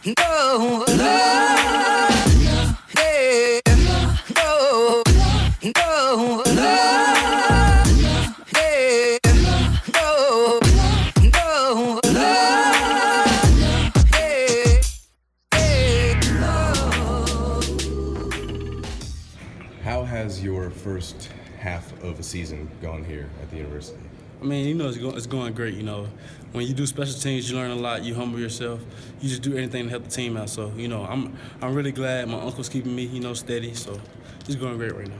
No, no, yeah, no, no, no, yeah, no, no, How has your first half of a season gone here at the university? I mean, it's going great. When you do special teams, you learn a lot. You humble yourself. You just do anything to help the team out. So, I'm really glad my uncle's keeping me, steady. So, it's going great right now.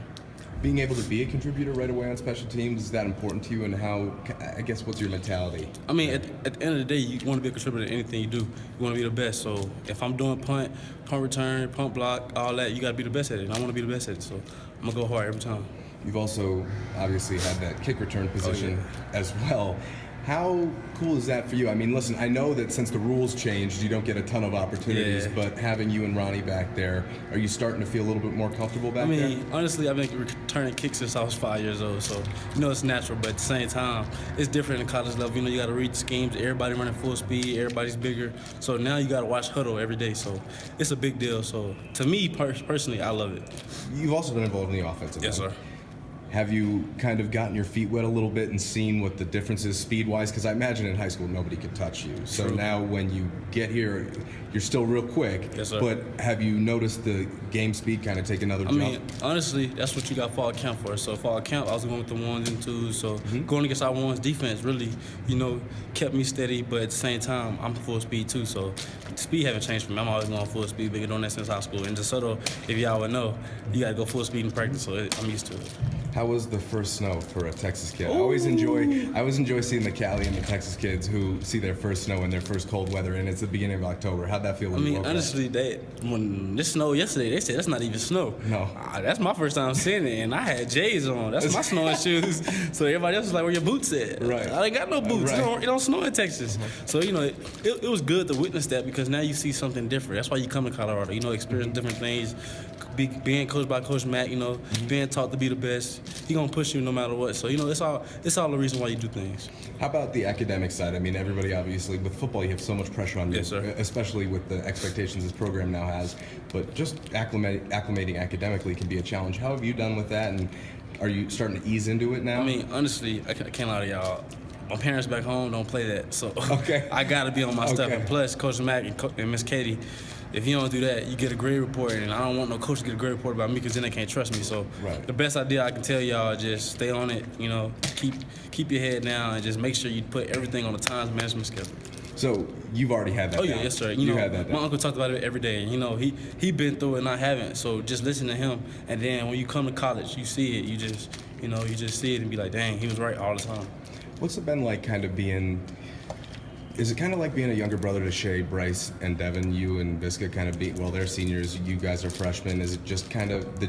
Being able to be a contributor right away on special teams, is that important to you? And how, I guess, what's your mentality? I mean, at the end of the day, you want to be a contributor to anything you do. You want to be the best. So, if I'm doing punt return, punt block, all that, you got to be the best at it. And I want to be the best at it. So, I'm going to go hard every time. You've also obviously had that kick return position as well. How cool is that for you? I mean, listen, I know that since the rules changed, you don't get a ton of opportunities, but having you and Ronnie back there, are you starting to feel a little bit more comfortable back there? I mean, honestly, I've been returning kicks since I was 5 years old, so, it's natural, but at the same time, it's different in college level. You got to read the schemes, everybody running full speed, everybody's bigger, so now you got to watch huddle every day, so it's a big deal. So, to me, personally, I love it. You've also been involved in the offensive Yes, line. sir. Have you kind of gotten your feet wet a little bit and seen what the difference is speed-wise? Because I imagine in high school nobody could touch you. So now when you get here, you're still real quick. Yes, sir. But have you noticed the game speed kind of take another jump? I mean, honestly, that's what you got fall camp for. So fall camp, I was going with the ones and twos. So going against our ones defense really, kept me steady. But at the same time, I'm full speed too. So speed haven't changed for me. I'm always going full speed. Been doing that since high school. And DeSoto, if y'all would know, you got to go full speed in practice. So I'm used to it. How was the first snow for a Texas kid? I always enjoy seeing the Cali and the Texas kids who see their first snow and their first cold weather, and it's the beginning of October. How'd that feel when you woke up? Honestly, when this snowed yesterday, they said that's not even snow. No. That's my first time seeing it, and I had J's on. That's my snowing shoes. So everybody else was like, where your boots at? Right. I ain't got no boots. Right. It don't snow in Texas. So, it was good to witness that because now you see something different. That's why you come to Colorado, experience different things. Being coached by Coach Mack, being taught to be the best. He gonna push you no matter what. So it's all the reason why you do things. How about the academic side? I mean, everybody obviously with football you have so much pressure on you, Yes, sir. especially with the expectations this program now has. But just acclimating academically can be a challenge. How have you done with that? And are you starting to ease into it now? I mean, honestly, I can't lie to y'all. My parents back home don't play that, so okay. I gotta be on my stuff. Okay. And plus, Coach Mack and Miss K.D. If you don't do that, you get a grade report, and I don't want no coach to get a grade report about me because then they can't trust me. So the best idea I can tell y'all is just stay on it. Keep your head down and just make sure you put everything on the times management schedule. So you've already had that. Oh yeah, down. yes sir. You had that. My uncle talked about it every day, and he been through it and I haven't. So just listen to him, and then when you come to college, you see it. You just see it and be like, dang, he was right all the time. What's it been like, kind of being? Is it kind of like being a younger brother to Shay, Bryce, and Devin? You and Laviska kind of they're seniors. You guys are freshmen. Is it just kind of the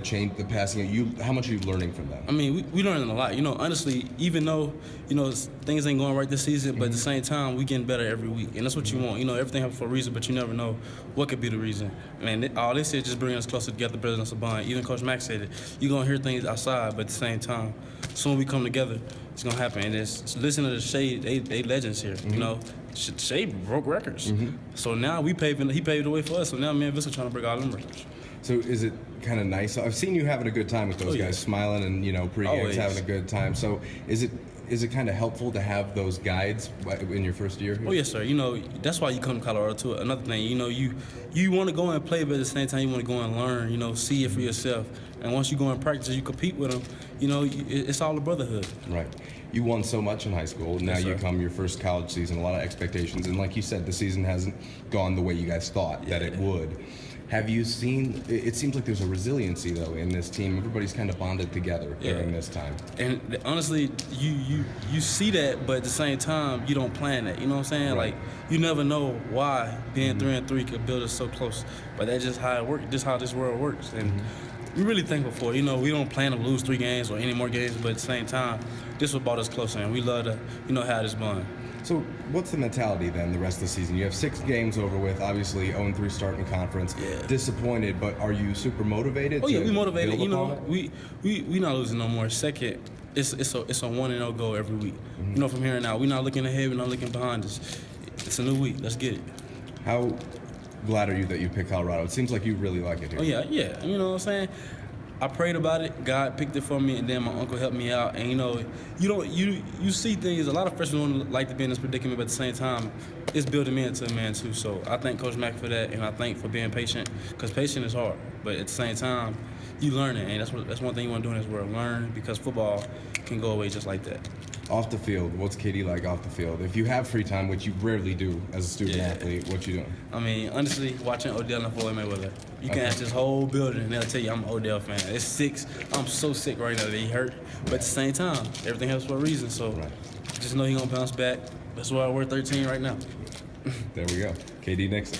passing? How much are you learning from them? I mean, we learning a lot. Honestly, even though things ain't going right this season, but at the same time, we getting better every week, and that's what you want. Everything happens for a reason, but you never know what could be the reason. And all they said just bring us closer together, business of bond. Even Coach Mack said it. You're gonna hear things outside, but at the same time, soon we come together, it's gonna happen. And it's listen to the Shay, they legends here. Shay broke records. So now he paved the way for us. So now me and Laviska trying to break all them records. So is it kind of nice? I've seen you having a good time with those guys, smiling and pre-games having a good time. So is it kind of helpful to have those guides in your first year here? Oh yes, sir. That's why you come to Colorado too. Another thing, you want to go and play, but at the same time you want to go and learn. See it for yourself. And once you go and practice, you compete with them. It's all a brotherhood. Right. You won so much in high school. Now you come your first college season, a lot of expectations, and like you said, the season hasn't gone the way you guys thought that it would. Have you seen? It seems like there's a resiliency though in this team. Everybody's kind of bonded together during this time. And honestly, you see that, but at the same time, you don't plan that. You know what I'm saying? Right. Like you never know why being 3-3 could build us so close. But that's just how it works. Just how this world works. And we're really thankful for it. We don't plan to lose 3 games or any more games, but at the same time, this what brought us closer, and we love to have this bond. So what's the mentality then the rest of the season? You have 6 games over with, obviously 0-3 start in conference. Yeah. Disappointed, but are you super motivated? Oh yeah, we motivated. We not losing no more. Second, it's a 1-0 goal every week. From here on out, we're not looking ahead, we're not looking behind us. It's a new week. Let's get it. How glad are you that you picked Colorado? It seems like you really like it here. Oh, yeah. You know what I'm saying? I prayed about it. God picked it for me, and then my uncle helped me out. And, you see things. A lot of freshmen don't like to be in this predicament, but at the same time, it's building me into a man, too. So I thank Coach Mack for that, and I thank for being patient, because patience is hard. But at the same time, you learn it, and that's one thing you want to do in this world, learn, because football can go away just like that. Off the field, what's K.D. like off the field? If you have free time, which you rarely do as a student athlete, what you doing? I mean, honestly, watching Odell and Floyd Mayweather, you can ask this whole building and they'll tell you I'm an Odell fan. It's sick. I'm so sick right now that he hurt. But at the same time, everything happens for a reason. So just know he's going to bounce back. That's why we're 13 right now. There we go. K.D. Nixon.